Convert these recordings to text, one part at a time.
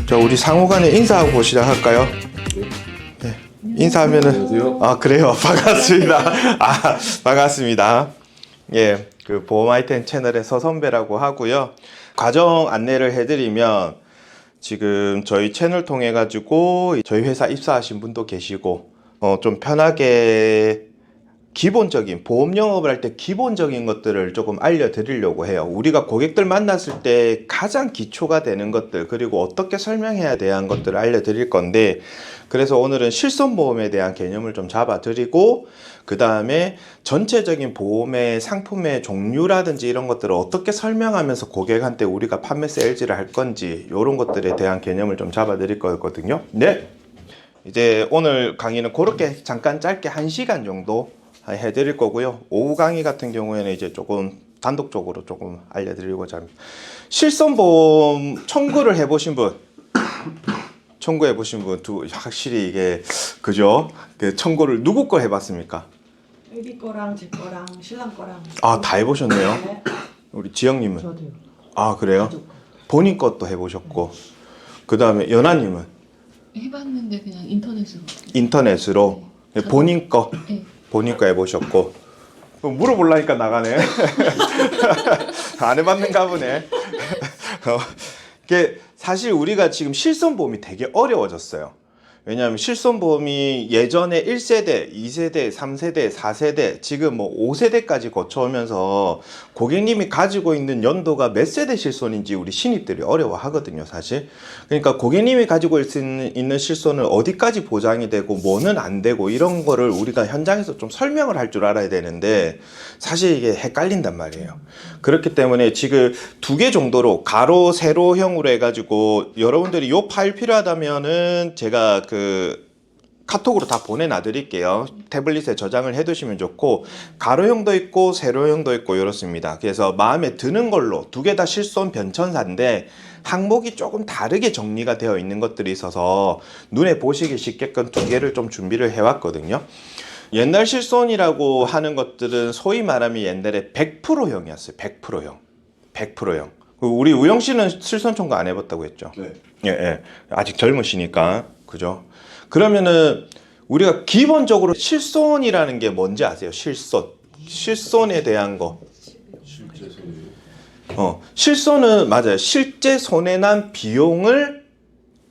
자, 우리 상호간에 인사하고 시작할까요? 네. 인사하면은 아 그래요. 반갑습니다. 아 반갑습니다. 예, 그 보험 아이템 채널의 서선배라고 하고요. 과정 안내를 해드리면 지금 저희 채널 통해 가지고 저희 회사 입사하신 분도 계시고 좀 편하게 기본적인 보험 영업을 할 때 기본적인 것들을 조금 알려드리려고 해요. 우리가 고객들 만났을 때 가장 기초가 되는 것들, 그리고 어떻게 설명해야 대한 것들을 알려드릴 건데, 그래서 오늘은 실손보험에 대한 개념을 좀 잡아드리고, 그 다음에 전체적인 보험의 상품의 종류라든지 이런 것들을 어떻게 설명하면서 고객한테 우리가 판매 세일즈를 할 건지 이런 것들에 대한 개념을 좀 잡아드릴 거거든요. 네. 이제 오늘 강의는 그렇게 잠깐 짧게 1시간 정도 해드릴 거고요. 오후 강의 같은 경우에는 이제 조금 단독적으로 조금 알려드리고자 합니다. 실손보험 청구를 해보신 분, 청구해 보신 분 확실히 이게 그죠? 그 청구를 누구 거 해봤습니까? 애기 거랑 제 거랑 신랑 거랑. 아, 다 해보셨네요. 네. 우리 지영님은? 저도요. 아, 그래요? 가족 거. 본인 것도 해보셨고, 그 다음에 연하님은 해봤는데 그냥 인터넷으로. 인터넷으로 네. 본인 거, 네. 본인 거 해보셨고. 물어보려니까 나가네. 안 해봤는가 보네. 이게 사실 우리가 지금 실손보험이 되게 어려워졌어요. 왜냐하면 실손보험이 예전에 1세대, 2세대, 3세대, 4세대, 지금 뭐 5세대까지 거쳐오면서 고객님이 가지고 있는 연도가 몇 세대 실손인지 우리 신입들이 어려워하거든요, 사실. 그러니까 고객님이 가지고 있는 실손은 어디까지 보장이 되고 뭐는 안 되고 이런 거를 우리가 현장에서 좀 설명을 할 줄 알아야 되는데 사실 이게 헷갈린단 말이에요. 그렇기 때문에 지금 2개 정도로 가로, 세로형으로 해가지고 여러분들이 요 파일 필요하다면은 제가 그 카톡으로 다 보내놔 드릴게요. 태블릿에 저장을 해 두시면 좋고, 가로형도 있고 세로형도 있고 이렇습니다. 그래서 마음에 드는 걸로 2개 다 실손 변천사인데 항목이 조금 다르게 정리가 되어 있는 것들이 있어서 눈에 보시기 쉽게끔 2개를 좀 준비를 해왔거든요. 옛날 실손이라고 하는 것들은 소위 말하면 옛날에 100%형이었어요. 100%형. 100%형. 우리 우영 씨는 실손 청구 안 해봤다고 했죠? 네. 예, 예. 아직 젊으시니까. 그죠? 그러면은 우리가 기본적으로 실손이라는 게 뭔지 아세요? 실손. 실손에 대한 거. 실제 손이. 실손은 맞아요. 실제 손해난 비용을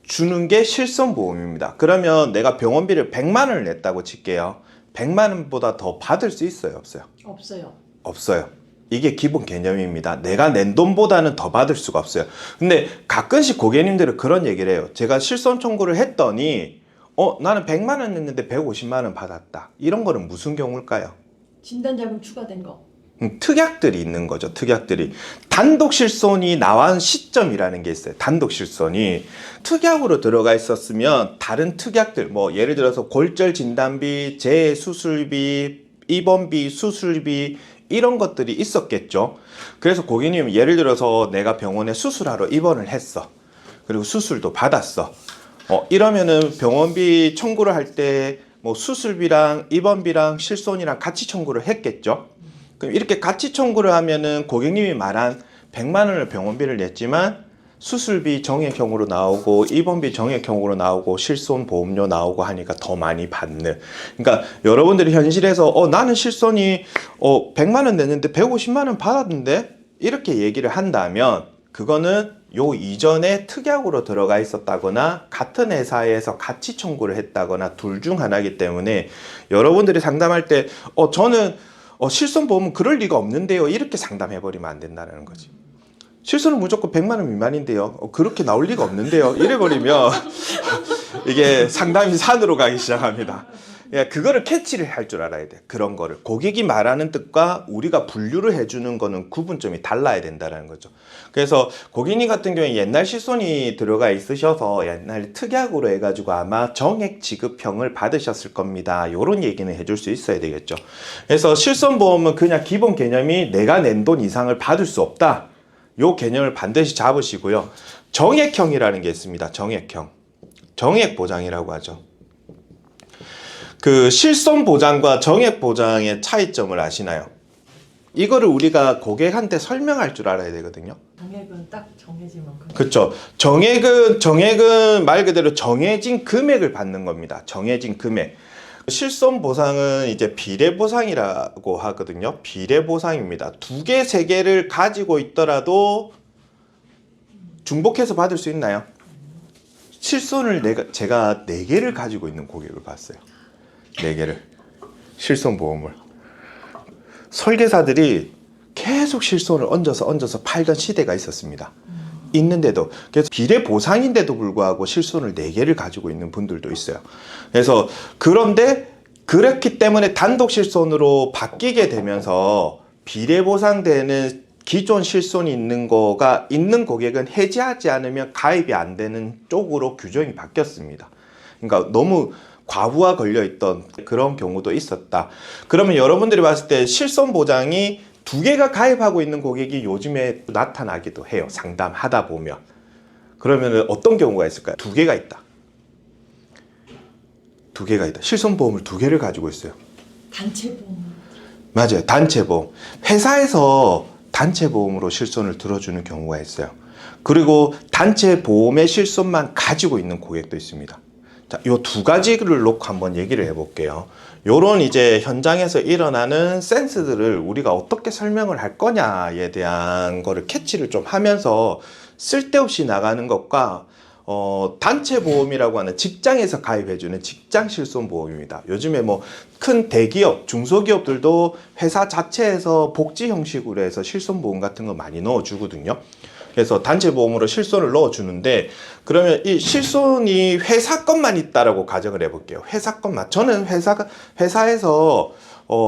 주는 게 실손보험입니다. 그러면 내가 병원비를 100만 원을 냈다고 칠게요. 100만 원보다 더 받을 수 있어요? 없어요? 없어요. 없어요. 이게 기본 개념입니다. 내가 낸 돈보다는 더 받을 수가 없어요. 근데 가끔씩 고객님들은 그런 얘기를 해요. 제가 실손 청구를 했더니 나는 100만 원 냈는데 150만 원 받았다. 이런 거는 무슨 경우일까요? 진단자금 추가된 거. 특약들이 있는 거죠. 특약들이. 단독 실손이 나온 시점이라는 게 있어요. 단독 실손이 특약으로 들어가 있었으면 다른 특약들, 뭐 예를 들어서 골절 진단비, 재수술비, 입원비, 수술비 이런 것들이 있었겠죠. 그래서 고객님 예를 들어서 내가 병원에 수술하러 입원을 했어. 그리고 수술도 받았어. 이러면은 병원비 청구를 할 때 뭐 수술비랑 입원비랑 실손이랑 같이 청구를 했겠죠. 그럼 이렇게 같이 청구를 하면은 고객님이 말한 100만 원을 병원비를 냈지만 수술비 정액형으로 나오고 입원비 정액형으로 나오고 실손 보험료 나오고 하니까 더 많이 받는. 그러니까 여러분들이 현실에서 나는 실손이 100만 원 냈는데 150만 원 받았는데 이렇게 얘기를 한다면 그거는 요 이전에 특약으로 들어가 있었다거나 같은 회사에서 같이 청구를 했다거나 둘 중 하나이기 때문에 여러분들이 상담할 때 저는 실손보험은 그럴 리가 없는데요. 이렇게 상담해버리면 안 된다는 거지. 실손은 무조건 100만 원 미만인데요. 그렇게 나올 리가 없는데요. 이래버리면 이게 상담이 산으로 가기 시작합니다. 그거를 캐치를 할 줄 알아야 돼. 그런 거를. 고객이 말하는 뜻과 우리가 분류를 해주는 거는 구분점이 달라야 된다는 거죠. 그래서 고객님 같은 경우에 옛날 실손이 들어가 있으셔서 옛날 특약으로 해가지고 아마 정액 지급형을 받으셨을 겁니다. 이런 얘기는 해줄 수 있어야 되겠죠. 그래서 실손보험은 그냥 기본 개념이 내가 낸 돈 이상을 받을 수 없다. 요 개념을 반드시 잡으시고요. 정액형이라는 게 있습니다. 정액형. 정액보장이라고 하죠. 그 실손보장과 정액보장의 차이점을 아시나요? 이거를 우리가 고객한테 설명할 줄 알아야 되거든요. 정액은 딱 정해진 만큼. 그렇죠. 정액은 말 그대로 정해진 금액을 받는 겁니다. 정해진 금액. 실손 보상은 이제 비례 보상이라고 하거든요. 비례 보상입니다. 2개, 3개를 가지고 있더라도 중복해서 받을 수 있나요? 실손을 제가 4개를 가지고 있는 고객을 봤어요. 4개를. 실손 보험을. 설계사들이 계속 실손을 얹어서 팔던 시대가 있었습니다. 있는데도, 그래서 비례 보상인데도 불구하고 실손을 4개를 가지고 있는 분들도 있어요. 그래서 그런데 그렇기 때문에 단독 실손으로 바뀌게 되면서 비례 보상되는 기존 실손이 있는 고객은 해지하지 않으면 가입이 안 되는 쪽으로 규정이 바뀌었습니다. 그러니까 너무 과부하 걸려있던 그런 경우도 있었다. 그러면 여러분들이 봤을 때 실손 보장이 2개가 가입하고 있는 고객이 요즘에 나타나기도 해요. 상담하다 보면. 그러면 어떤 경우가 있을까요? 2개가 있다. 2개가 있다. 실손보험을 2개를 가지고 있어요. 단체 보험. 맞아요. 단체보험. 회사에서 단체보험으로 실손을 들어주는 경우가 있어요. 그리고 단체보험의 실손만 가지고 있는 고객도 있습니다. 자, 요 2가지를 놓고 한번 얘기를 해볼게요. 요런 이제 현장에서 일어나는 센스들을 우리가 어떻게 설명을 할 거냐에 대한 거를 캐치를 좀 하면서 쓸데없이 나가는 것과 단체 보험이라고 하는 직장에서 가입해주는 직장 실손 보험입니다. 요즘에 뭐 큰 대기업, 중소기업들도 회사 자체에서 복지 형식으로 해서 실손 보험 같은 거 많이 넣어주거든요. 그래서 단체 보험으로 실손을 넣어주는데, 그러면 이 실손이 회사 것만 있다라고 가정을 해볼게요. 회사 것만. 저는 회사에서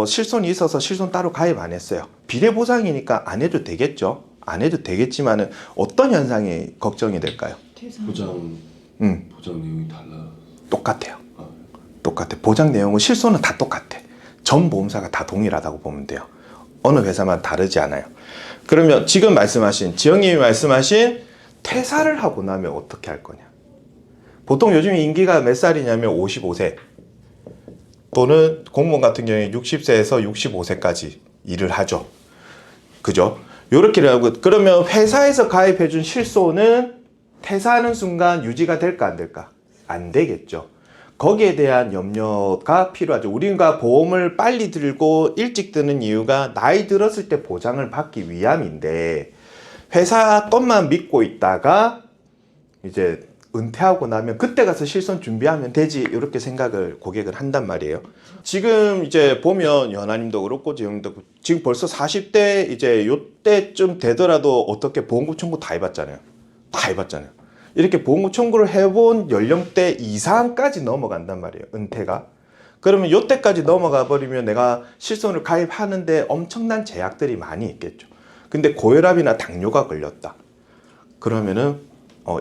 실손이 있어서 실손 따로 가입 안 했어요. 비례 보상이니까 안 해도 되겠죠. 안 해도 되겠지만은 어떤 현상이 걱정이 될까요? 보장 내용이 달라. 똑같아요. 똑같아. 보장 내용은 실손은 다 똑같아. 전 보험사가 다 동일하다고 보면 돼요. 어느 회사만 다르지 않아요. 그러면 지금 말씀하신, 지영님이 말씀하신 퇴사를 하고 나면 어떻게 할 거냐. 보통 요즘 인기가 몇 살이냐면 55세 또는 공무원 같은 경우에 60세에서 65세까지 일을 하죠. 그죠? 요렇게 하고, 그러면 회사에서 가입해준 실손은 퇴사하는 순간 유지가 될까 안 될까? 안 되겠죠. 거기에 대한 염려가 필요하죠. 우리가 보험을 빨리 들고 일찍 드는 이유가 나이 들었을 때 보장을 받기 위함인데, 회사 것만 믿고 있다가 이제 은퇴하고 나면 그때 가서 실손 준비하면 되지, 이렇게 생각을 고객은 한단 말이에요. 지금 이제 보면 연하님도 그렇고 지영님도 그렇고 지금 벌써 40대 이제 요때쯤 되더라도 어떻게 보험금 청구 다 해봤잖아요. 다 해봤잖아요. 이렇게 보험금 청구를 해본 연령대 이상까지 넘어간단 말이에요. 은퇴가. 그러면 요때까지 넘어가 버리면 내가 실손을 가입하는데 엄청난 제약들이 많이 있겠죠. 근데 고혈압이나 당뇨가 걸렸다. 그러면은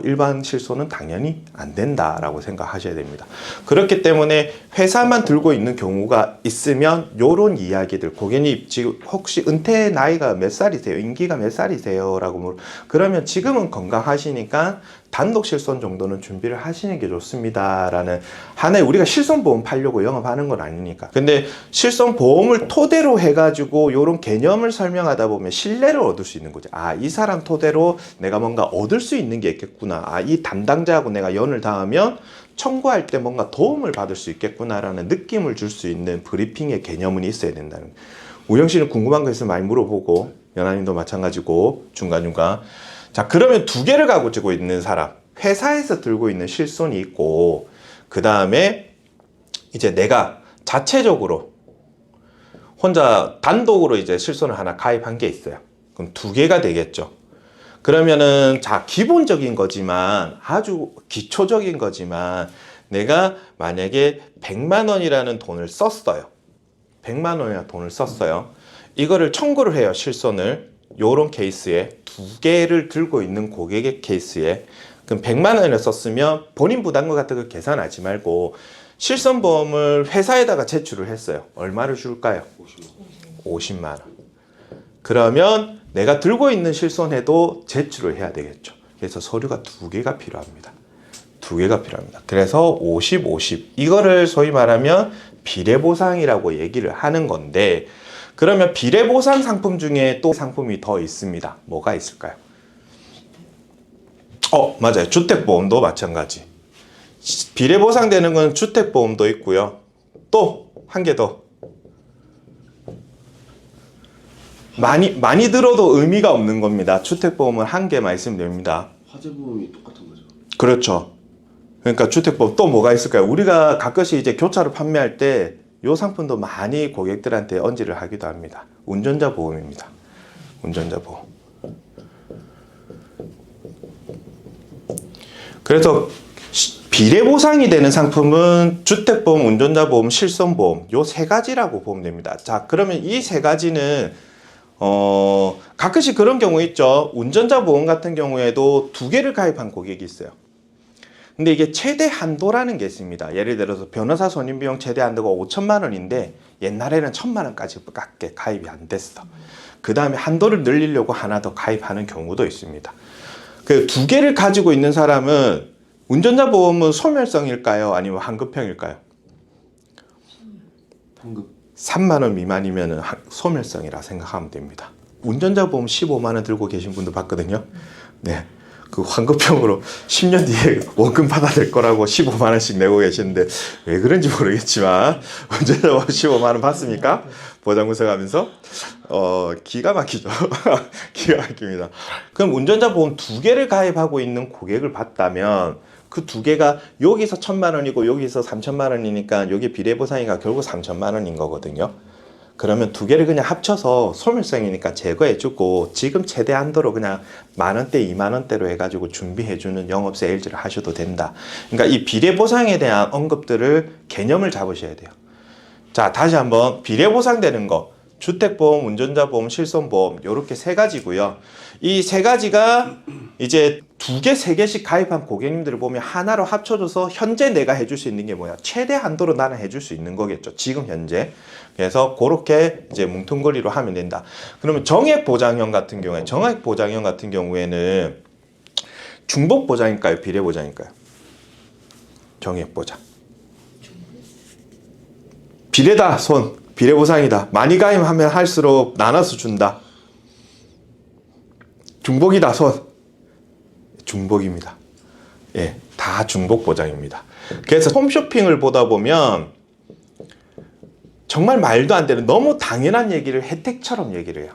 일반 실손은 당연히 안 된다라고 생각하셔야 됩니다. 그렇기 때문에 회사만 들고 있는 경우가 있으면 요런 이야기들, 고객님 지금 혹시 은퇴 나이가 몇 살이세요? 임기가 몇 살이세요? 라고 그러면 지금은 건강하시니까 단독 실손 정도는 준비를 하시는 게 좋습니다 라는, 하나의 우리가 실손보험 팔려고 영업하는 건 아니니까. 근데 실손보험을 토대로 해가지고 요런 개념을 설명하다 보면 신뢰를 얻을 수 있는 거죠. 아, 이 사람 토대로 내가 뭔가 얻을 수 있는 게 있겠구나. 아, 이 담당자하고 내가 연을 닿으면 청구할 때 뭔가 도움을 받을 수 있겠구나라는 느낌을 줄 수 있는 브리핑의 개념은 있어야 된다는 거예요. 우영 씨는 궁금한 거 있으면 많이 물어보고, 연하님도 마찬가지고 중간중간. 자, 그러면 2개를 가지고 있는 사람, 회사에서 들고 있는 실손이 있고, 그 다음에 이제 내가 자체적으로 혼자 단독으로 이제 실손을 하나 가입한 게 있어요. 그럼 2개가 되겠죠. 그러면은 자, 기본적인 거지만, 아주 기초적인 거지만, 내가 만약에 100만 원이라는 돈을 썼어요. 100만 원이라는 돈을 썼어요. 이거를 청구를 해요, 실손을. 요런 케이스에 2개를 들고 있는 고객의 케이스에, 그럼 100만 원을 썼으면 본인 부담금 같은 거 계산하지 말고 실손보험을 회사에다가 제출을 했어요. 얼마를 줄까요? 50만 원. 그러면 내가 들고 있는 실손에도 제출을 해야 되겠죠. 그래서 서류가 2개가 필요합니다. 2개가 필요합니다. 그래서 50, 50. 이거를 소위 말하면 비례보상이라고 얘기를 하는 건데, 그러면 비례보상 상품 중에 또 상품이 더 있습니다. 뭐가 있을까요? 맞아요. 주택보험도 마찬가지. 비례 보상되는 건 주택보험도 있고요. 또 한 개 더. 많이 들어도 의미가 없는 겁니다. 주택보험은 한 개만 있으면 됩니다. 화재보험이 똑같은 거죠. 그렇죠. 그러니까 주택보험 또 뭐가 있을까요? 우리가 가끔씩 이제 교차로 판매할 때 이 상품도 많이 고객들한테 언지를 하기도 합니다. 운전자 보험입니다. 운전자 보험. 그래서 비례 보상이 되는 상품은 주택보험, 운전자보험, 실손보험 요 세 가지라고 보면 됩니다. 자, 그러면 이 세 가지는 가끔씩 그런 경우 있죠. 운전자 보험 같은 경우에도 두 개를 가입한 고객이 있어요. 근데 이게 최대 한도라는 게 있습니다. 예를 들어서 변호사 선임비용 최대 한도가 5천만 원인데 옛날에는 1,000만 원까지밖에 가입이 안 됐어. 그 다음에 한도를 늘리려고 하나 더 가입하는 경우도 있습니다. 그 두 개를 가지고 있는 사람은 운전자 보험은 소멸성일까요? 아니면 환급형일까요? 환급. 3만 원 미만이면 소멸성이라 생각하면 됩니다. 운전자 보험 15만 원 들고 계신 분도 봤거든요. 네. 그 환급형으로 10년 뒤에 원금 받아낼 거라고 15만 원씩 내고 계시는데 왜 그런지 모르겠지만 운전자 보험 15만 원 받습니까? 보장구세 가면서 기가 막히죠. 기가 막힙니다. 그럼 운전자 보험 두 개를 가입하고 있는 고객을 봤다면 그 두 개가 여기서 1,000만 원이고 여기서 3,000만 원이니까 여기 비례보상이가 결국 3,000만 원인 거거든요. 그러면 두 개를 그냥 합쳐서 소멸성이니까 제거해주고 지금 최대 한도로 그냥 10,000원대, 20,000원대로 해가지고 준비해주는 영업세 LG를 하셔도 된다. 그러니까 이 비례보상에 대한 언급들을 개념을 잡으셔야 돼요. 자, 다시 한번 비례보상되는 거 주택보험, 운전자보험, 실손보험 이렇게 세 가지고요. 이 세 가지가 이제 두 개, 세 개씩 가입한 고객님들을 보면 하나로 합쳐줘서 현재 내가 해줄 수 있는 게 뭐야? 최대 한도로 나는 해줄 수 있는 거겠죠. 지금 현재. 그래서 그렇게 이제 뭉뚱그리로 하면 된다. 그러면 정액보장형 같은 경우에 정액보장형 같은 경우에는 중복보장일까요? 비례보장일까요? 정액보장. 비례다 손. 비례보상이다. 많이 가입하면 할수록 나눠서 준다. 중복이다 손. 중복입니다. 예, 다 중복 보장입니다. 그래서 홈쇼핑을 보다 보면 정말 말도 안 되는 너무 당연한 얘기를 혜택처럼 얘기를 해요.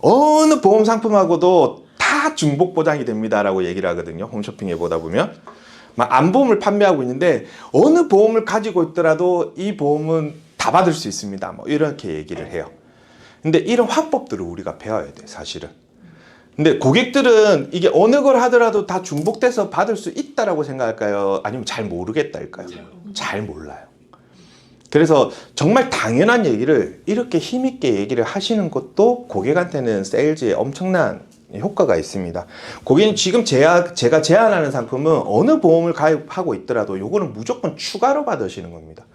어느 보험 상품하고도 다 중복 보장이 됩니다라고 얘기를 하거든요. 홈쇼핑에 보다 보면 막 안보험을 판매하고 있는데 어느 보험을 가지고 있더라도 이 보험은 다 받을 수 있습니다. 뭐 이렇게 얘기를 해요. 근데 이런 화법들을 우리가 배워야 돼, 사실은. 근데 고객들은 이게 어느 걸 하더라도 다 중복돼서 받을 수 있다라고 생각할까요? 아니면 잘 모르겠다일까요? 잘 몰라요. 그래서 정말 당연한 얘기를 이렇게 힘있게 얘기를 하시는 것도 고객한테는 세일즈에 엄청난 효과가 있습니다. 고객님 지금 제가 제안하는 상품은 어느 보험을 가입하고 있더라도 요거는 무조건 추가로 받으시는 겁니다.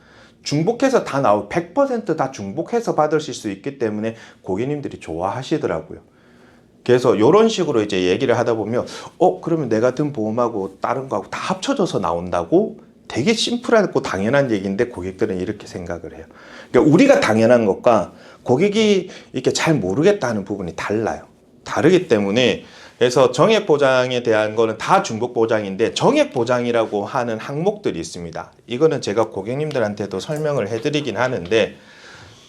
중복해서 다 나오고 100% 중복해서 받으실 수 있기 때문에 고객님들이 좋아하시더라고요. 그래서 이런 식으로 이제 얘기를 하다 보면 그러면 내가 든 보험하고 다른 거하고 다 합쳐져서 나온다고? 되게 심플하고 당연한 얘기인데 고객들은 이렇게 생각을 해요. 그러니까 우리가 당연한 것과 고객이 이렇게 잘 모르겠다 하는 부분이 달라요. 다르기 때문에 그래서 정액보장에 대한 거는 다 중복보장인데 정액보장이라고 하는 항목들이 있습니다. 이거는 제가 고객님들한테도 설명을 해드리긴 하는데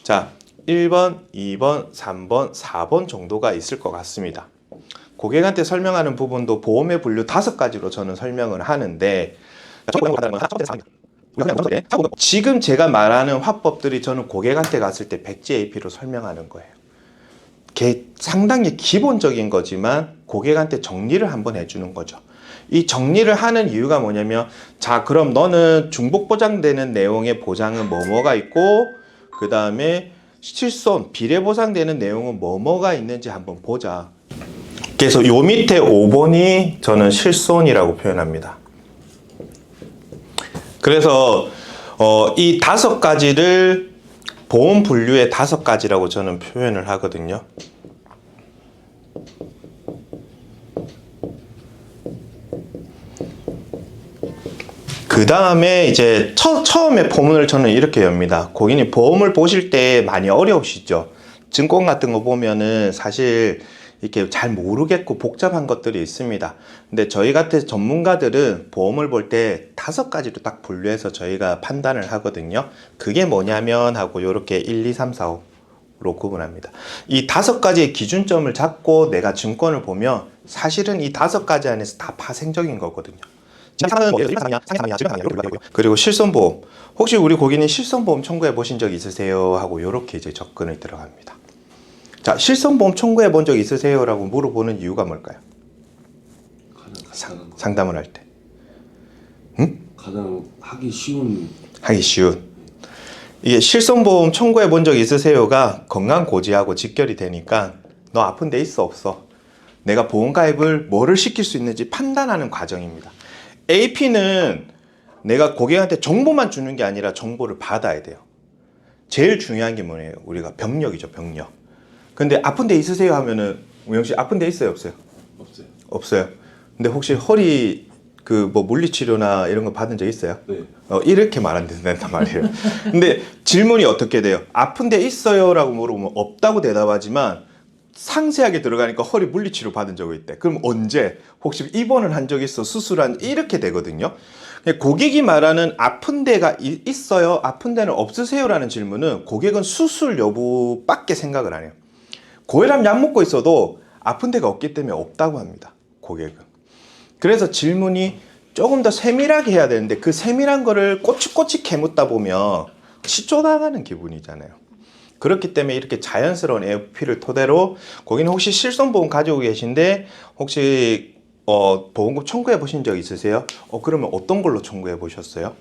자 1번, 2번, 3번, 4번 정도가 있을 것 같습니다. 고객한테 설명하는 부분도 보험의 분류 5가지로 저는 설명을 하는데 지금 제가 말하는 화법들이 저는 고객한테 갔을 때 백지AP로 설명하는 거예요. 상당히 기본적인 거지만 고객한테 정리를 한번 해주는 거죠. 이 정리를 하는 이유가 뭐냐면 자 그럼 너는 중복보장되는 내용의 보장은 뭐가 있고 그 다음에 실손, 비례보상되는 내용은 뭐가 있는지 한번 보자. 그래서 요 밑에 5번이 저는 실손이라고 표현합니다. 그래서 이 5가지를 보험 분류의 5가지라고 저는 표현을 하거든요. 그 다음에 이제 처음에 포문을 저는 이렇게 엽니다. 고객님 보험을 보실 때 많이 어려우시죠? 증권 같은 거 보면은 사실 이렇게 잘 모르겠고 복잡한 것들이 있습니다. 근데 저희 같은 전문가들은 보험을 볼 때 5가지로 딱 분류해서 저희가 판단을 하거든요. 그게 뭐냐면 하고 요렇게 1, 2, 3, 4, 5로 구분합니다. 이 5가지의 기준점을 잡고 내가 증권을 보면 사실은 이 5가지 안에서 다 파생적인 거거든요. 그리고 실손보험. 혹시 우리 고객님 실손보험 청구해 보신 적 있으세요? 하고 요렇게 이제 접근을 들어갑니다. 자, 실손보험 청구해 본 적 있으세요? 라고 물어보는 이유가 뭘까요? 가장 상담을 할 때. 가장 하기 쉬운. 하기 쉬운. 이게 실손보험 청구해 본 적 있으세요가 건강고지하고 직결이 되니까 너 아픈 데 있어 없어? 내가 보험가입을 뭐를 시킬 수 있는지 판단하는 과정입니다. AP는 내가 고객한테 정보만 주는 게 아니라 정보를 받아야 돼요. 제일 중요한 게 뭐예요? 우리가 병력이죠, 병력. 근데 아픈 데 있으세요 하면은 우영 씨 아픈 데 있어요, 없어요? 없어요. 없어요. 근데 혹시 허리 그 뭐 물리치료나 이런 거 받은 적 있어요? 네. 이렇게 말하면 된단 말이에요. 근데 질문이 어떻게 돼요? 아픈 데 있어요? 라고 물어보면 없다고 대답하지만 상세하게 들어가니까 허리 물리치료 받은 적이 있대. 그럼 언제? 혹시 입원을 한 적 있어? 수술한? 이렇게 되거든요. 고객이 말하는 아픈 데가 있어요? 아픈 데는 없으세요? 라는 질문은 고객은 수술 여부밖에 생각을 안 해요. 고혈압 약 먹고 있어도 아픈 데가 없기 때문에 없다고 합니다. 고객은. 그래서 질문이 조금 더 세밀하게 해야 되는데 그 세밀한 거를 꼬치꼬치 캐묻다 보면 시초 나가는 기분이잖아요. 그렇기 때문에 이렇게 자연스러운 AOP를 토대로 고객님 혹시 실손보험 가지고 계신데 혹시 보험금 청구해 보신 적 있으세요? 그러면 어떤 걸로 청구해 보셨어요?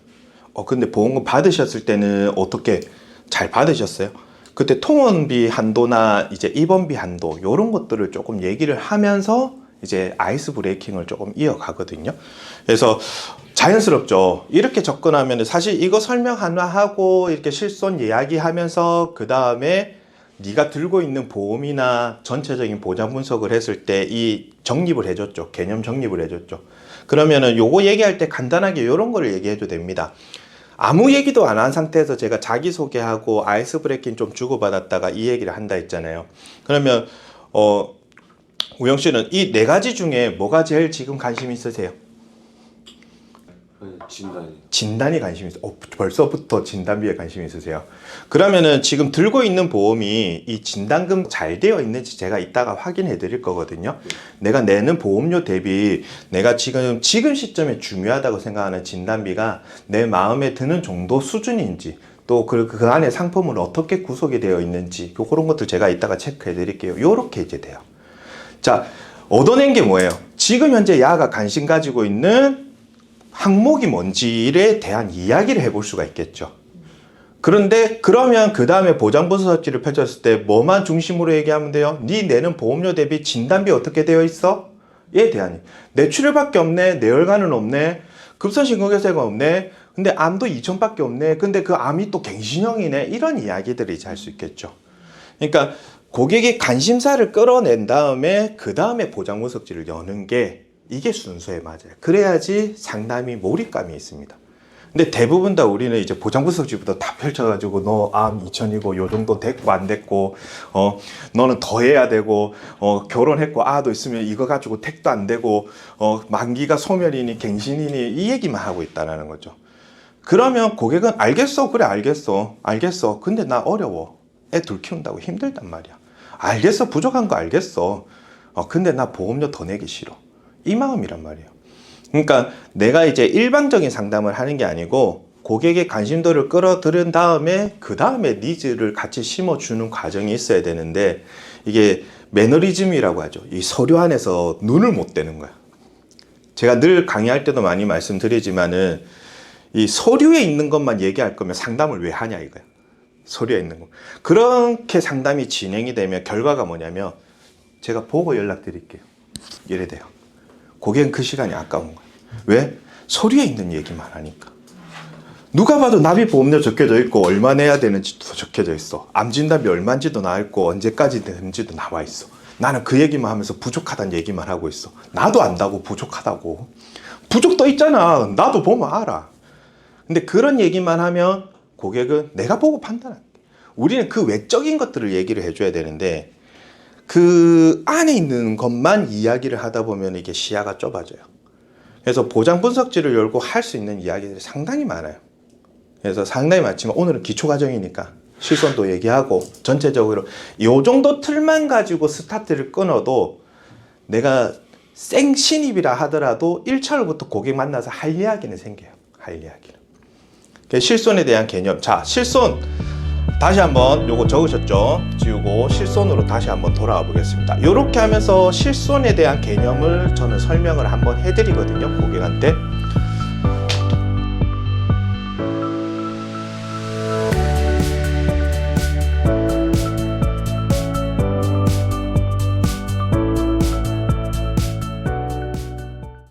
근데 보험금 받으셨을 때는 어떻게 잘 받으셨어요? 그때 통원비 한도나 이제 입원비 한도 이런 것들을 조금 얘기를 하면서 이제 아이스 브레이킹을 조금 이어가거든요. 그래서 자연스럽죠. 이렇게 접근하면 사실 이거 설명 하나 하고 이렇게 실손 이야기하면서 그 다음에 네가 들고 있는 보험이나 전체적인 보장 분석을 했을 때 이 정립을 해줬죠. 개념 정립을 해줬죠. 그러면은 요거 얘기할 때 간단하게 이런 거를 얘기해도 됩니다. 아무 얘기도 안 한 상태에서 제가 자기소개하고 아이스 브레이킹 좀 주고받았다가 이 얘기를 한다 했잖아요. 그러면 우영 씨는 이 4가지 중에 뭐가 제일 지금 관심 있으세요? 진단이. 진단이 관심이 있어요. 벌써부터 진단비에 관심이 있으세요. 그러면은 지금 들고 있는 보험이 이 진단금 잘 되어 있는지 제가 이따가 확인해 드릴 거거든요. 내가 내는 보험료 대비 내가 지금 시점에 중요하다고 생각하는 진단비가 내 마음에 드는 정도 수준인지 또 그 안에 상품은 어떻게 구성이 되어 있는지 그런 것들 제가 이따가 체크해 드릴게요. 요렇게 이제 돼요. 자, 얻어낸 게 뭐예요? 지금 현재 야가 관심 가지고 있는 항목이 뭔지에 대한 이야기를 해볼 수가 있겠죠. 그런데 그러면 그 다음에 보장분석지를 펼쳤을 때 뭐만 중심으로 얘기하면 돼요? 네 내는 보험료 대비 진단비 어떻게 되어 있어? 에 대한 뇌출혈밖에 없네, 뇌혈관은 없네, 급선신경계세가 없네, 근데 암도 2천밖에 없네, 근데 그 암이 또 갱신형이네, 이런 이야기들을 이제 할 수 있겠죠. 그러니까 고객의 관심사를 끌어낸 다음에 그 다음에 보장분석지를 여는 게 이게 순서에 맞아요. 그래야지 상담이 몰입감이 있습니다. 근데 대부분 다 우리는 이제 보장분석지부터 다 펼쳐가지고 너 암 2000이고 요 정도 됐고 안 됐고 너는 더 해야 되고 결혼했고 아도 있으면 이거 가지고 택도 안 되고 만기가 소멸이니 갱신이니 이 얘기만 하고 있다는 거죠. 그러면 고객은 알겠어, 그래 알겠어, 근데 나 어려워, 애 둘 키운다고 힘들단 말이야, 알겠어, 부족한 거 알겠어, 근데 나 보험료 더 내기 싫어, 이 마음이란 말이에요. 그러니까 내가 이제 일방적인 상담을 하는 게 아니고 고객의 관심도를 끌어들인 다음에 그 다음에 니즈를 같이 심어주는 과정이 있어야 되는데 이게 매너리즘이라고 하죠. 이 서류 안에서 눈을 못 떼는 거야. 제가 늘 강의할 때도 많이 말씀드리지만은 이 서류에 있는 것만 얘기할 거면 상담을 왜 하냐 이거야. 서류에 있는 거. 그렇게 상담이 진행이 되면 결과가 뭐냐면 제가 보고 연락드릴게요, 이래 돼요. 고객은 그 시간이 아까운 거예요. 왜? 서류에 있는 얘기만 하니까. 누가 봐도 납입 보험료 적혀져 있고 얼마 내야 되는지도 적혀져 있어. 암 진단비 얼마인지도 나와 있고 언제까지 되는지도 나와 있어. 나는 그 얘기만 하면서 부족하다는 얘기만 하고 있어. 나도 안다고 부족하다고. 부족 떠 있잖아. 나도 보면 알아. 근데 그런 얘기만 하면 고객은 내가 보고 판단할게. 우리는 그 외적인 것들을 얘기를 해줘야 되는데 그 안에 있는 것만 이야기를 하다 보면 이게 시야가 좁아져요. 그래서 보장 분석지를 열고 할 수 있는 이야기들이 상당히 많아요. 그래서 상당히 많지만 오늘은 기초 과정이니까 실손도 얘기하고 전체적으로 이 정도 틀만 가지고 스타트를 끊어도 내가 생신입이라 하더라도 1차월부터 고객 만나서 할 이야기는 생겨요. 할 이야기는. 실손에 대한 개념. 자, 실손. 다시 한번 요거 적으셨죠? 지우고 실손으로 다시 한번 돌아와 보겠습니다. 이렇게 하면서 실손에 대한 개념을 저는 설명을 한번 해드리거든요. 고객한테.